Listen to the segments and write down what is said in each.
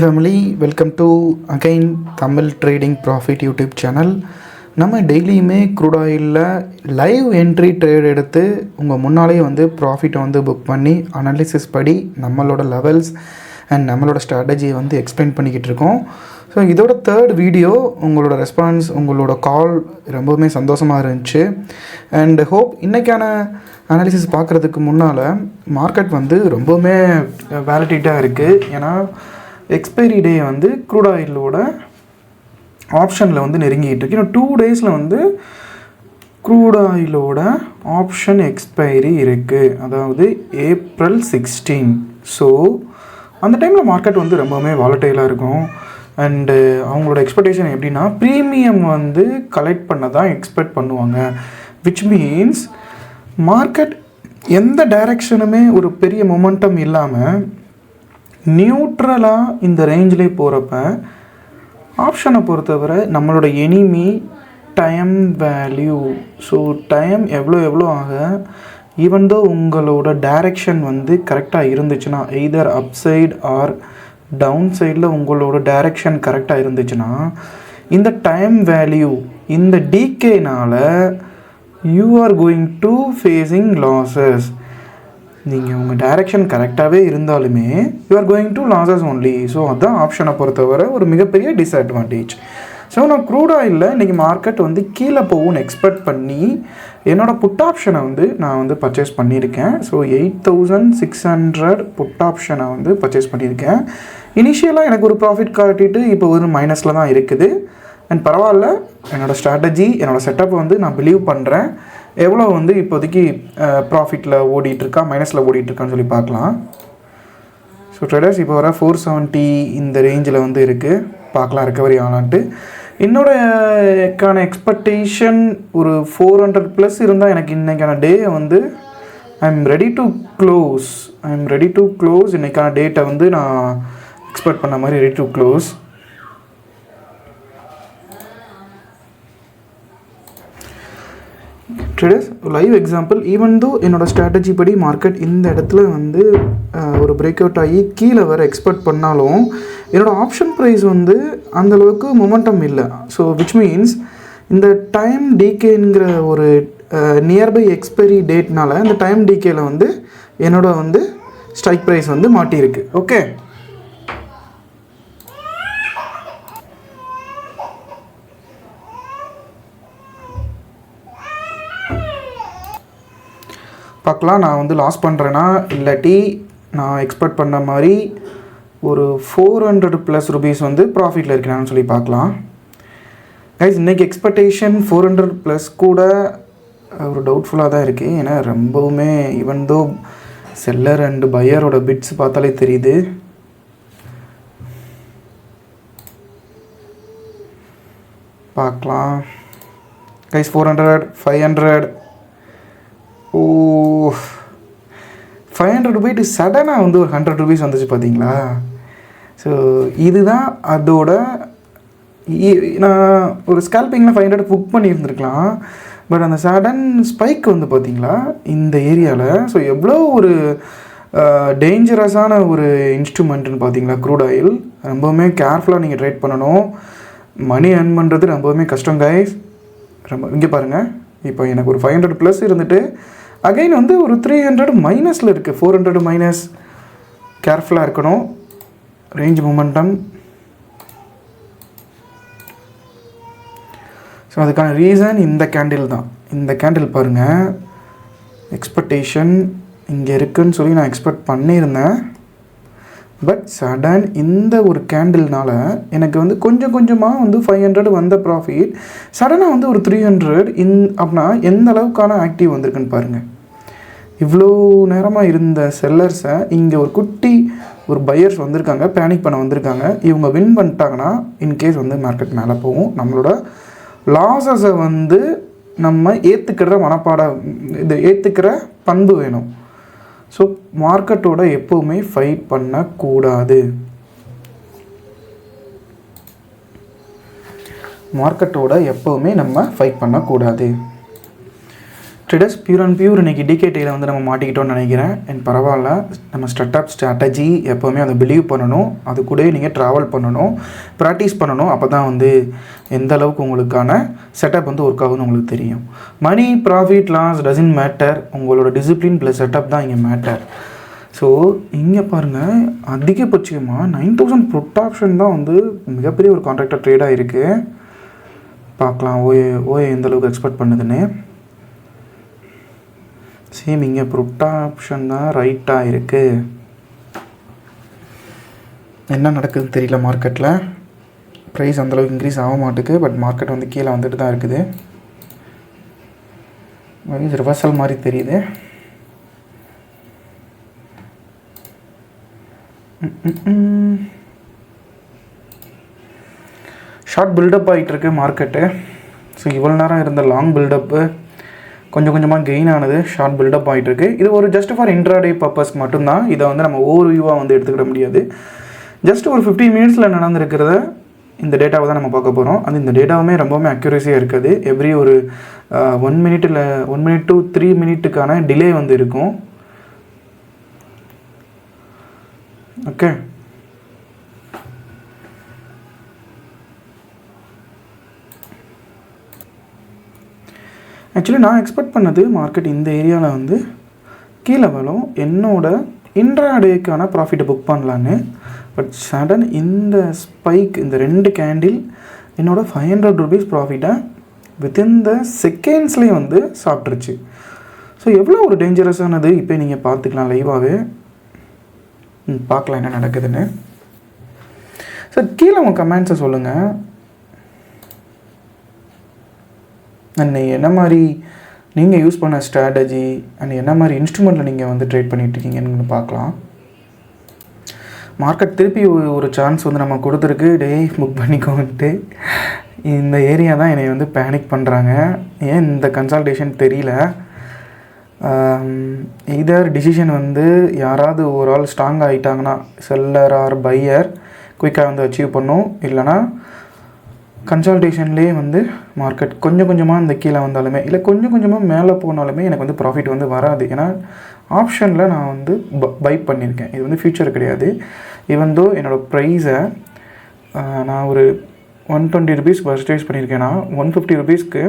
family, welcome to again Tamil Trading Profit YouTube channel. நம்ம டெய்லியுமே crude ஆயிலில் live entry trade எடுத்து உங்கள் முன்னாலே வந்து ப்ராஃபிட்டை வந்து புக் பண்ணி அனாலிசிஸ் படி நம்மளோட லெவல்ஸ் அண்ட் நம்மளோட ஸ்ட்ராட்டஜியை வந்து எக்ஸ்பிளைன் பண்ணிக்கிட்டு இருக்கோம். ஸோ இதோட தேர்ட் வீடியோ உங்களோட ரெஸ்பான்ஸ், உங்களோட கால் ரொம்பவுமே சந்தோஷமாக இருந்துச்சு. அண்ட் ஹோப் இன்றைக்கான அனாலிசிஸ் பார்க்குறதுக்கு முன்னால் மார்க்கெட் வந்து ரொம்பவுமே வேலிடேட்டாக இருக்குது. ஏன்னா எக்ஸ்பைரி டே வந்து க்ரூட் ஆயிலோட ஆப்ஷனில் வந்து நெருங்கிட்டு இருக்கு. இன்னும் 2 டேஸில் வந்து க்ரூட் ஆயிலோட ஆப்ஷன் எக்ஸ்பைரி இருக்குது, அதாவது April 16. ஸோ அந்த டைமில் மார்க்கெட் வந்து ரொம்பவுமே வாலட்டைலாக இருக்கும். அண்டு அவங்களோட எக்ஸ்பெக்டேஷன் எப்படின்னா ப்ரீமியம் வந்து கலெக்ட் பண்ண தான் எக்ஸ்பெக்ட் பண்ணுவாங்க. விச் மீன்ஸ் மார்க்கெட் எந்த டைரெக்ஷனுமே ஒரு பெரிய மொமெண்டம் இல்லாமல் நியூட்ரலாக இந்த ரேஞ்சிலே போகிறப்ப ஆப்ஷனை பொறுத்தவரை நம்மளோட enemy time value. So time எவ்வளோ ஆக ஈவன் தோ உங்களோட டைரெக்ஷன் வந்து கரெக்டாக இருந்துச்சுன்னா, either up side or down சைடில் உங்களோட டைரெக்ஷன் கரெக்டாக இருந்துச்சுன்னா, இந்த டைம் வேல்யூ இந்த டிகேனால் you are going to facing losses. நீங்கள் உங்கள் டைரெக்ஷன் கரெக்டாகவே இருந்தாலுமே you are going to losses only. So அதுதான் ஆப்ஷனை பொறுத்தவரை ஒரு மிகப்பெரிய டிஸ்அட்வான்டேஜ். ஸோ நான் க்ரூட் ஆயிலில் இன்றைக்கி மார்க்கெட் வந்து கீழே போகும்னு எக்ஸ்பெக்ட் பண்ணி என்னோடய புட் ஆப்ஷனை வந்து நான் வந்து பர்ச்சேஸ் பண்ணியிருக்கேன். ஸோ 8600 புட் ஆப்ஷனை வந்து பர்ச்சேஸ் பண்ணியிருக்கேன். இனிஷியலாக எனக்கு ஒரு ப்ராஃபிட் காட்டிட்டு இப்போ ஒரு மைனஸில் தான் இருக்குது. அண்ட் பரவாயில்ல, என்னோடய ஸ்ட்ராட்டஜி, என்னோடய செட்டப்பை வந்து நான் பிலீவ் பண்ணுறேன். எவ்வளோ வந்து இப்போதைக்கு ப்ராஃபிட்டில் ஓடிட்டுருக்கா, மைனஸில் ஓடிட்டுருக்கான்னு சொல்லி பார்க்கலாம். ஸோ ட்ரேடர்ஸ் இப்போ வர 470 இந்த ரேஞ்சில் வந்து இருக்குது. பார்க்கலாம் ரெக்கவரி ஆகலான்ட்டு. என்னோடக்கான எக்ஸ்பெக்டேஷன் ஒரு 400+ இருந்தால் எனக்கு இன்றைக்கான டே வந்து I am ready to close. இன்றைக்கான டேட்டை வந்து நான் எக்ஸ்பெக்ட் பண்ண மாதிரி ready to close. Traders live example, even though என்னோடய ஸ்ட்ராட்டஜி படி மார்க்கெட் இந்த இடத்துல வந்து ஒரு பிரேக் அவுட் ஆகி கீழே வர எக்ஸ்பெக்ட் பண்ணாலும் என்னோடய ஆப்ஷன் ப்ரைஸ் வந்து அந்தளவுக்கு மொமெண்டம் இல்லை. ஸோ விச் மீன்ஸ் இந்த டைம் டிகேங்கிற ஒரு நியர்பை எக்ஸ்பைரி டேட்னால இந்த டைம் டிகேயில் வந்து என்னோட வந்து ஸ்ட்ரைக் ப்ரைஸ் வந்து மாட்டியிருக்கு. ஓகே, பார்க்கலாம் நான் வந்து லாஸ் பண்ணுறேன்னா இல்லாட்டி நான் எக்ஸ்பெக்ட் பண்ண மாதிரி ஒரு 400+ ரூபீஸ் வந்து ப்ராஃபிட்டில் இருக்கிறான்னு சொல்லி பார்க்கலாம். கைஸ் இன்றைக்கி எக்ஸ்பெக்டேஷன் 400+ கூட ஒரு டவுட்ஃபுல்லாக தான் இருக்குது. ஏன்னா ரொம்பவுமே even though seller and பையரோட bits பார்த்தாலே தெரியுது. பார்க்கலாம் கைஸ், 400, 500. ஓ, 500 போய்ட்டு சடனாக வந்து ஒரு 100 ரூபீஸ் வந்துச்சு பார்த்தீங்களா? ஸோ இதுதான் அதோட. நான் ஒரு ஸ்கேல்பிங்கில் 500 புக் பண்ணியிருந்துருக்கலாம். பட் அந்த சடன் ஸ்பைக் வந்து பார்த்தீங்களா இந்த ஏரியாவில். ஸோ எவ்வளோ ஒரு டேஞ்சரஸான ஒரு இன்ஸ்ட்ருமெண்ட்டுன்னு பார்த்தீங்களா க்ரூட் ஆயில். ரொம்பவுமே கேர்ஃபுல்லாக நீங்கள் ட்ரேட் பண்ணணும். மணி ஏர்ன் பண்ணுறது ரொம்பவுமே கஷ்டம் கைஸ். ரொம்ப இங்கே பாருங்கள், இப்போ எனக்கு ஒரு 500+ இருந்துட்டு அகைன் வந்து ஒரு 300 மைனஸில் இருக்குது. 400 மைனஸ். கேர்ஃபுல்லாக இருக்கணும். Range momentum. ஸோ அதுக்கான ரீசன் இந்த கேண்டில் தான். இந்த கேண்டில் பாருங்கள், எக்ஸ்பெக்டேஷன் இங்கே இருக்குதுன்னு சொல்லி நான் எக்ஸ்பெக்ட் பண்ணியிருந்தேன். பட் சடன் இந்த ஒரு கேண்டில்னால் எனக்கு வந்து கொஞ்சம் கொஞ்சமாக வந்து 500 வந்த ப்ராஃபிட் சடனாக வந்து ஒரு 300 அப்படின்னா எந்த அளவுக்கான ஆக்டிவ் வந்திருக்குன்னு பாருங்கள். இவ்வளோ நேரமாக இருந்த செல்லர்ஸை இங்கே ஒரு குட்டி ஒரு பையர்ஸ் வந்திருக்காங்க, பேனிக் பண்ண வந்திருக்காங்க. இவங்க வின் பண்ணிட்டாங்கன்னா இன்கேஸ் வந்து மார்க்கெட் மேலே போகும். நம்மளோட லாஸஸை வந்து நம்ம ஏற்றுக்கிற பண்பு வேணும். ஸோ மார்க்கெட்டோட எப்போவுமே ஃபைட் பண்ணக்கூடாது. நம்ம ஃபைட் பண்ணக்கூடாது. ட்ரேடர்ஸ் பியூர் அண்ட் பியூர் இன்றைக்கி டிகேடியில் வந்து நம்ம மாட்டிக்கிட்டோம்னு நினைக்கிறேன். அண்ட் பரவாயில்ல, நம்ம ஸ்ட்ராட்டஜி எப்போவுமே அதை பிலீவ் பண்ணணும், அது கூட நீங்கள் ட்ராவல் பண்ணணும், ப்ராக்டிஸ் பண்ணணும். அப்போ தான் வந்து எந்த அளவுக்கு உங்களுக்கான செட்டப் வந்து ஒர்க் ஆகுதுன்னு உங்களுக்கு தெரியும். மணி ப்ராஃபிட் லாஸ் டசன்ட் மேட்டர், உங்களோட டிசிப்ளின் ப்ளஸ் செட்டப் தான் இங்கே மேட்டர். ஸோ இங்கே பாருங்கள், அதிகபட்சமாக 9000 புட் ஆப்ஷன் தான் வந்து மிகப்பெரிய ஒரு கான்ட்ராக்டாக ட்ரேடாக இருக்குது. பார்க்கலாம் ஓஏ எந்த அளவுக்கு எக்ஸ்பெக்ட் பண்ணுதுன்னு. சேம் இங்கே புட் ஆப்ஷன் தான் ரைட்டாக இருக்குது. என்ன நடக்குதுன்னு தெரியல மார்க்கெட்டில். ப்ரைஸ் அந்தளவுக்கு இன்க்ரீஸ் ஆக மாட்டுக்கு, பட் மார்க்கெட் வந்து கீழே வந்துட்டு தான் இருக்குது. ரிவர்சல் மாதிரி தெரியுது. ஷார்ட் பில்டப் ஆகிட்டுருக்கு மார்க்கெட்டு. ஸோ இவ்வளோ நேரம் இருந்த லாங் பில்டப்பு கொஞ்சம் கொஞ்சமாக கெயின் ஆனது, ஷார்ட் பில்டப் ஆகிட்டுருக்கு. இது ஒரு ஜஸ்ட் ஃபார் இன்ட்ராடே பர்பஸ்க்கு மட்டும்தான். இதை வந்து நம்ம ஓவர் வியூவாக வந்து எடுத்துக்கிட முடியாது. ஜஸ்ட் ஒரு 15 மினிட்ஸில் நடந்திருக்கிறத இந்த டேட்டாவை தான் நம்ம பார்க்க போகிறோம். அது இந்த டேட்டாவுமே ரொம்பவுமே அக்யூரேசியாக இருக்காது. எவ்ரி ஒரு 1 மினிட் to 3 மினிட்டுக்கான டிலே வந்து இருக்கும். ஓகே, ஆக்சுவலி நான் எக்ஸ்பெக்ட் பண்ணது மார்க்கெட் இந்த ஏரியாவில் வந்து கீழே வரும், என்னோட இன்ட்ராடேக்கான ப்ராஃபிட்டை புக் பண்ணலான்னு. பட் சடன் இந்த ஸ்பைக், இந்த 2 கேண்டில் என்னோட 500 ருபீஸ் ப்ராஃபிட்டை வித்தின் த செகண்ட்ஸ்லேயே வந்து சாப்பிட்ருச்சு. ஸோ எவ்வளோ ஒரு டேஞ்சரஸானது இப்போ நீங்கள் பார்த்துக்கலாம் லைவாகவே. பார்க்கலாம் என்ன நடக்குதுன்னு. சார் கீழே உங்கள் கமெண்ட்ஸை சொல்லுங்கள். அண்ட் என்ன மாதிரி நீங்கள் யூஸ் பண்ண ஸ்ட்ராட்டஜி அண்ட் என்ன மாதிரி இன்ஸ்ட்ருமெண்ட்டில் நீங்கள் வந்து ட்ரேட் பண்ணிகிட்ருக்கீங்கன்னு பார்க்கலாம். மார்க்கெட் திருப்பி ஒரு சான்ஸ் வந்து நம்ம கொடுத்துருக்கு, டே புக் பண்ணிக்கோன்ட்டு. இந்த ஏரியா தான் என்னை வந்து பேனிக் பண்ணுறாங்க. ஏன் இந்த கன்சல்டேஷன் தெரியல. இதர் டிசிஷன் வந்து யாராவது ஒரு ஆள் ஸ்ட்ராங் ஆகிட்டாங்கன்னா செல்லர் ஆர் பையர் குயிக்காக வந்து அச்சீவ் பண்ணும். இல்லைனா கன்சல்டேஷன்லேயே வந்து மார்க்கெட் கொஞ்சம் கொஞ்சமாக இந்த கீழே வந்தாலுமே இல்லை கொஞ்சம் கொஞ்சமாக மேலே போனாலுமே எனக்கு வந்து ப்ராஃபிட் வந்து வராது. ஏன்னா ஆப்ஷனில் நான் வந்து பை பண்ணியிருக்கேன். இது வந்து ஃபியூச்சர் கிடையாது. ஈவன் தோ என்னோடய ப்ரைஸை நான் ஒரு 120 ருபீஸ் பர்ச்சேஸ் பண்ணியிருக்கேன்னா 150 ருபீஸ்க்கு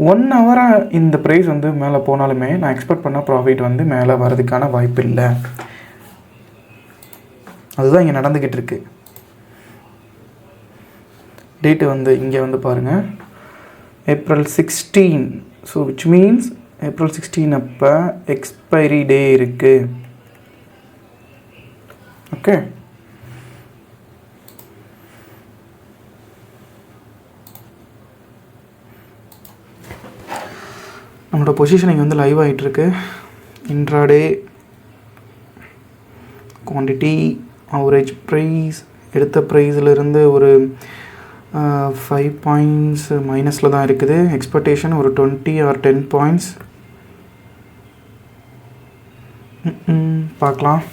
1 ஹவராக இந்த ப்ரைஸ் வந்து மேலே போனாலுமே நான் எக்ஸ்பெக்ட் பண்ண ப்ராஃபிட் வந்து மேலே வரதுக்கான வாய்ப்பு இல்லை. அதுதான் இங்கே நடந்துக்கிட்டு இருக்கு. டேட்டு வந்து இங்கே வந்து பாருங்கள், April 16. So which means April 16 அப்போ எக்ஸ்பைரி டே இருக்குது. ஓகே, நம்மளோட பொசிஷனிங் வந்து லைவ் ஆகிட்டுருக்கு. இன்ட்ராடே குவான்டிட்டி, ஆவரேஜ் ப்ரைஸ், எடுத்த ப்ரைஸிலிருந்து ஒரு 5 பாயிண்ட்ஸ் மைனஸில் தான் இருக்குது. எக்ஸ்பெக்டேஷன் ஒரு 20 or 10 பாயிண்ட்ஸ். பார்க்கலாம்.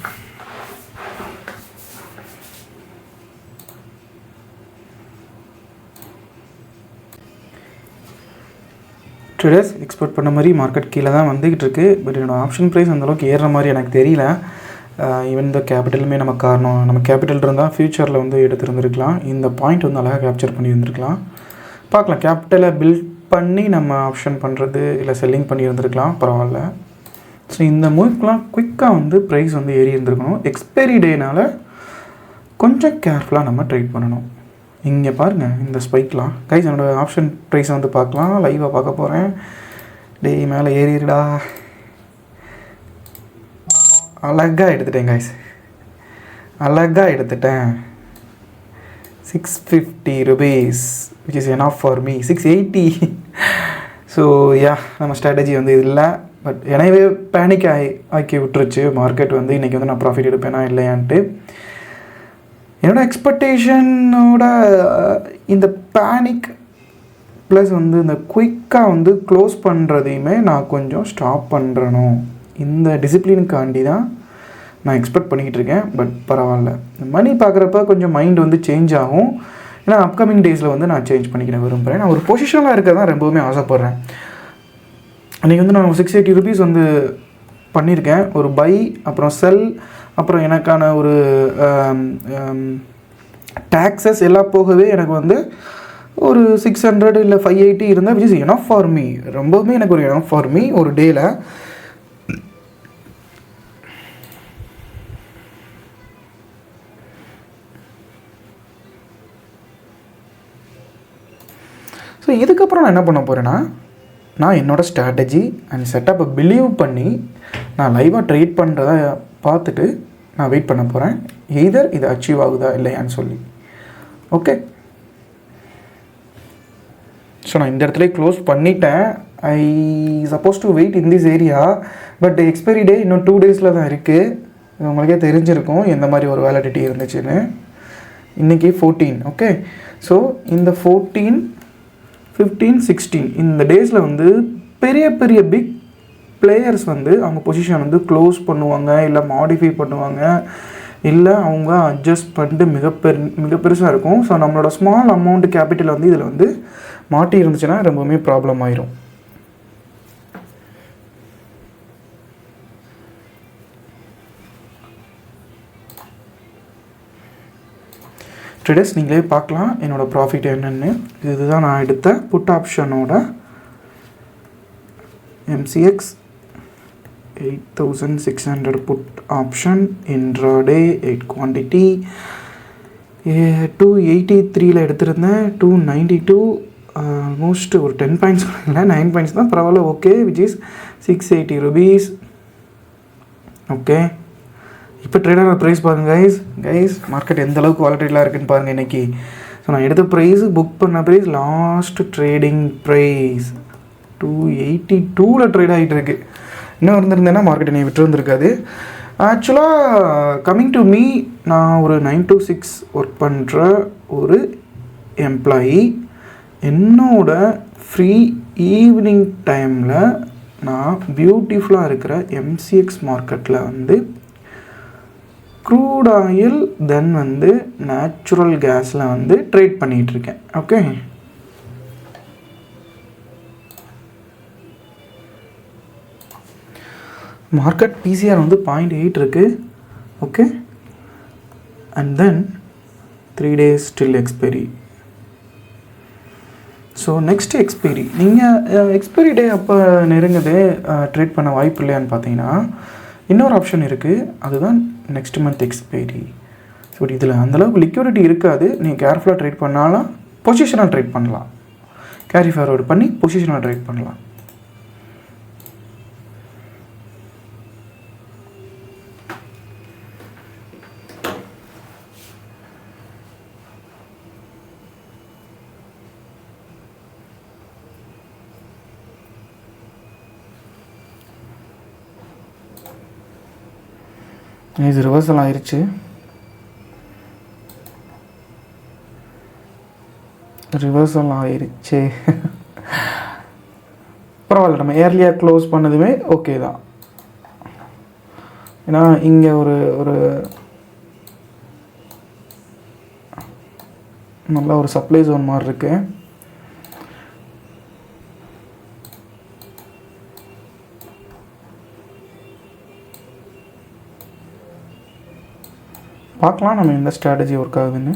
ட்ரேடர்ஸ் எக்ஸ்பெக்ட் பண்ண மாதிரி மார்க்கெட் கீழே தான் வந்துக்கிட்டு இருக்குது. பட் என்னோடய ஆப்ஷன் ப்ரைஸ் அந்தளவுக்கு ஏறுற மாதிரி எனக்கு தெரியல. ஈவன் இந்த கேபிட்டலுமே நம்ம காரணம், நம்ம கேபிட்டல் இருந்தால் ஃப்யூச்சரில் வந்து எடுத்துருந்துருக்கலாம். இந்த பாயிண்ட் வந்து அழகாக கேப்சர் பண்ணி இருந்திருக்கலாம். பார்க்கலாம், கேபிட்டலை பில்ட் பண்ணி நம்ம ஆப்ஷன் பண்ணுறது இல்லை செல்லிங் பண்ணி இருந்திருக்கலாம், பரவாயில்ல. ஸோ இந்த மூவ்க்கெலாம் குயிக்காக வந்து ப்ரைஸ் வந்து ஏறி இருந்திருக்கணும். எக்ஸ்பைரி டேனால் கொஞ்சம் கேர்ஃபுல்லாக நம்ம ட்ரேட் பண்ணணும். இங்கே பாருங்கள் இந்த ஸ்பைக்லாம் கைஸ், என்னோடய ஆப்ஷன் ப்ரைஸை வந்து பார்க்கலாம். லைவாக பார்க்க போகிறேன். டேய் மேலே ஏறிடுடா. அழகாக எடுத்துட்டேன் கைஸ், அழகாக எடுத்துட்டேன். 650 rupees which is enough for me. 680. So yeah, நம்ம ஸ்ட்ராட்டஜி வந்து இது இல்லை. பட் எனவே பேனிக் ஆக்கி விட்டுருச்சு மார்க்கெட் வந்து. இன்றைக்கி வந்து நான் ப்ராஃபிட் எடுப்பேனா இல்லையான்ட்டு. என்னோடய எக்ஸ்பெக்டேஷனோட இந்த பேனிக் ப்ளஸ் வந்து இந்த குயிக்காக வந்து க்ளோஸ் பண்ணுறதையுமே நான் கொஞ்சம் ஸ்டாப் பண்ணுறணும். இந்த டிசிப்ளினுக்காண்டி தான் நான் எக்ஸ்பெக்ட் பண்ணிக்கிட்டு இருக்கேன். பட் பரவாயில்ல, மணி பார்க்குறப்ப கொஞ்சம் மைண்ட் வந்து சேஞ்ச் ஆகும். ஏன்னா அப்கமிங் டேஸில் வந்து நான் சேஞ்ச் பண்ணிக்கிற விரும்புகிறேன். நான் ஒரு பொசிஷனாக இருக்க தான் ரொம்பவுமே ஆசைப்பட்றேன். அன்றைக்கி வந்து நான் 680 rupees வந்து பண்ணியிருக்கேன். ஒரு பை, அப்புறம் செல், அப்புறம் எனக்கான ஒரு டேக்ஸஸ் எல்லாம் போகவே எனக்கு வந்து ஒரு 600 இல்லை 580 இருந்தால் which is enough for me. ரொம்பவுமே எனக்கு ஒரு எனஃப் ஃபார் மீ ஒரு டேயில். ஸோ இதுக்கப்புறம் நான் என்ன பண்ண போகிறேன்னா, நான் என்னோடய ஸ்ட்ராட்டஜி அண்ட் செட்டப்பை பிலீவ் பண்ணி நான் லைவாக ட்ரேட் பண்ணுறத பார்த்துட்டு நான் வெயிட் பண்ண போகிறேன், எய்தர் இது அச்சீவ் ஆகுதா இல்லையான்னு சொல்லி. ஓகே, ஸோ நான் இந்த இடத்துல க்ளோஸ் பண்ணிட்டேன். I suppose to wait in this area, but expiry day இன்னும் 2 days தான் இருக்குது. உங்களுக்கே தெரிஞ்சிருக்கும் எந்த மாதிரி ஒரு வேலிடிட்டி இருந்துச்சுன்னு. இன்றைக்கி 14. ஓகே, ஸோ இந்த 14, 15, 16 இந்த டேஸில் வந்து பெரிய பெரிய பிக் பிளேயர்ஸ் வந்து அவங்க பொசிஷன் வந்து க்ளோஸ் பண்ணுவாங்க, இல்லை மாடிஃபை பண்ணுவாங்க, இல்லை அவங்க அட்ஜஸ்ட் பண்ணிட்டு மிக பெருசாக இருக்கும். ஸோ நம்மளோட ஸ்மால் அமௌண்ட் கேபிட்டல் வந்து இதில் வந்து மாட்டி இருந்துச்சுன்னா ரொம்பவுமே ப்ராப்ளம் ஆயிரும். ட்ரேடர்ஸ் நீங்களே பார்க்கலாம் என்னோடய ப்ராஃபிட் என்னென்னு. இதுதான் நான் எடுத்த புட் ஆப்ஷனோட MCX 8600 put option intraday 8 quantity 283 எடுத்திருந்தேன். 292 ஆல்மோஸ்ட் ஒரு 10 பாயிண்ட்ஸ் இல்லை 9 பாயிண்ட்ஸ் தான், பரவாயில்ல. Okay, which is 680 rupees. Okay, இப்போ ட்ரேடர் ப்ரைஸ் பாருங்கள் கைஸ் மார்க்கெட் எந்த அளவுக்கு வாலட்டிலாக இருக்குன்னு பாருங்கள் இன்றைக்கி. ஸோ நான் எடுத்த ப்ரைஸ், புக் பண்ண price, last trading price 282 trade ஆகிட்டு இருக்கு. இன்னும் இருந்திருந்தேன்னா மார்க்கெட் என்னை விட்டு இருந்திருக்காது. ஆக்சுவலாக கம்மிங் டு மீ, நான் ஒரு 9 to 6 ஒர்க் பண்ணுற ஒரு எம்ப்ளாயி. என்னோட ஃப்ரீ ஈவினிங் டைமில் நான் பியூட்டிஃபுல்லாக இருக்கிற MCX மார்க்கெட்டில் வந்து க்ரூட் ஆயில் தென் வந்து நேச்சுரல் கேஸில் வந்து ட்ரேட் பண்ணிகிட்ருக்கேன். ஓகே, மார்க்கெட் பிசிஆர் வந்து 0.8 இருக்குது. Okay, and then 3 days still expiry. So next expiry, நீங்கள் எக்ஸ்பைரி டே அப்போ நெருங்குது ட்ரேட் பண்ண வாய்ப்பு இல்லையான்னு பார்த்தீங்கன்னா இன்னொரு ஆப்ஷன் இருக்குது, அதுதான் நெக்ஸ்ட் மந்த் எக்ஸ்பைரி. ஸோ இதில் அந்தளவுக்கு லிக்விடிட்டி இருக்காது. நீங்கள் கேர்ஃபுல்லாக ட்ரேட் பண்ணாலும் பொசிஷனாக ட்ரேட் பண்ணலாம், கேரி ஃபார்வர்டு பண்ணி பொசிஷனாக ட்ரேட் பண்ணலாம். இது ரிவர்சல் ஆயிடுச்சு. பரவாயில்ல, நம்ம ஏர்லியாக க்ளோஸ் பண்ணதுமே ஓகே தான். ஏன்னா இங்கே ஒரு நல்ல ஒரு சப்ளை ஜோன் மாதிரி இருக்குது. பார்க்கலாம் நம்ம இந்த ஸ்ட்ராட்டஜி ஒர்க் ஆகுதுன்னு.